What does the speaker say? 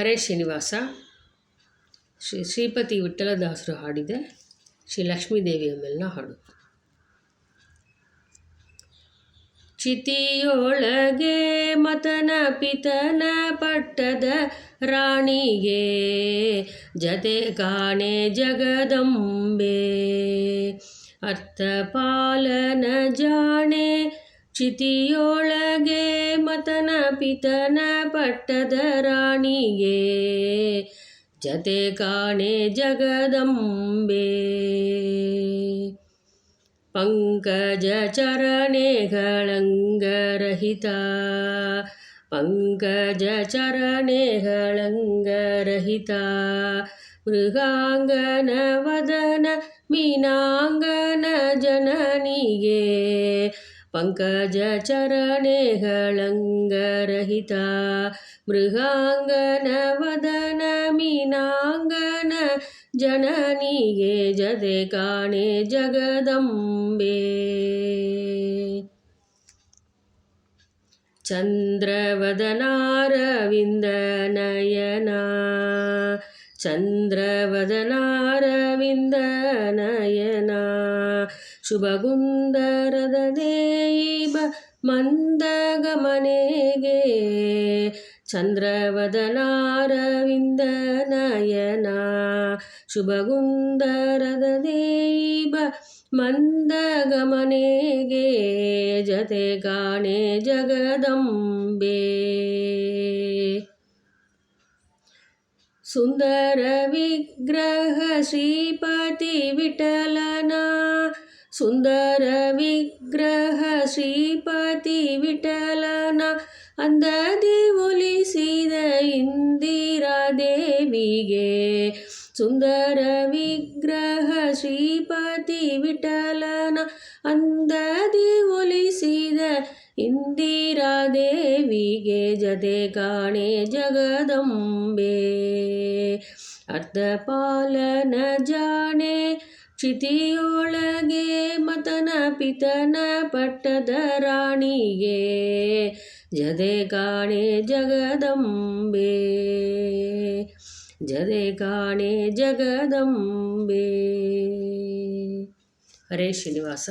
ಹರೇ ಶ್ರೀನಿವಾಸ. ಶ್ರೀಪತಿ ವಿಠಲದಾಸರು ಹಾಡಿದೆ. ಶ್ರೀ ಲಕ್ಷ್ಮೀದೇವಿಯ ಮೇಲಿನ ಹಾಡು. ಚಿತಿಯೊಳಗೆ ಮತನ ಪಿತನ ಪಟ್ಟದ ರಾಣಿಗೆ ಜತೆ ಕಾಣೆ ಜಗದಂಬೆ ಅರ್ಥಪಾಲನ ಜಾಣೆ. ಚಿತಿಯೊಳಗೆ ಮತನ ಪಿತನ ಪಟ್ಟದ ರಾಣಿಗೆ ಜತೆ ಕಾಣೆ ಜಗದಂಬೆ. ಪಂಕಜ ಚರಣೆಗಳಂಗರಹಿತ ಪಂಕಜ ಚರಣೆಗಳಂಗರಹಿತ ಮೃಗಾಂಗನ ವದನ ಮೀನಾಂಗನ ಜನನಿಗೆ ಪಂಕಜ ಚರಣೆಗಳಂಗರಹಿತ ಮೃಗಾಂಗನ ವದನ ಮೀನಾಂಗನ ಜನನಿಗೆ ಜತೆ ಕಾಣೆ ಜಗದಂಬೆ. ಚಂದ್ರವದನಾರವಿಂದ ನಯನ ಚಂದ್ರವದನಾರವಿಂದ ನಯನ ಶುಭಗುಂದರದ ದೇವ ಮಂದಗಮನೆಗೆ ಚಂದ್ರವದನಾರವಿಂದ ನಯನ ಶುಭಗುಂದರದ ದೇವ ಮಂದಗಮನೆಗೆ ಜತೆ ಕಾಣೆ ಜಗದಂಬೆ. ಸುಂದರ ವಿಗ್ರಹ ಶ್ರೀಪತಿ ವಿಠಲನ ಸುಂದರ ವಿಗ್ರಹ ಶ್ರೀಪತಿ ವಿಠಲನ ಅಂದದಿ ಒಲಿಸಿದ ಇಂದಿರಾದೇವಿಗೆ ಸುಂದರ ವಿಗ್ರಹ ಶ್ರೀಪತಿ ವಿಠಲನ ಅಂದದಿ ಒಲಿಸಿದ ಇಂದಿರಾದೇವಿಗೆ ಜತೆ ಕಾಣೆ ಜಗದಂಬೆ. ಅರ್ಥಪಾಲನ ಜಾಣೆ ಚಿತಿಯೊಳಗೆ ಮತನ ಪಿತನ ಪಟ್ಟದ ರಾಣಿಗೆ ಜತೆ ಕಾಣೆ ಜಗದಂಬೆ ಜತೆ ಕಾಣೆ ಜಗದಂಬೆ. ಹರೇ ಶ್ರೀನಿವಾಸ.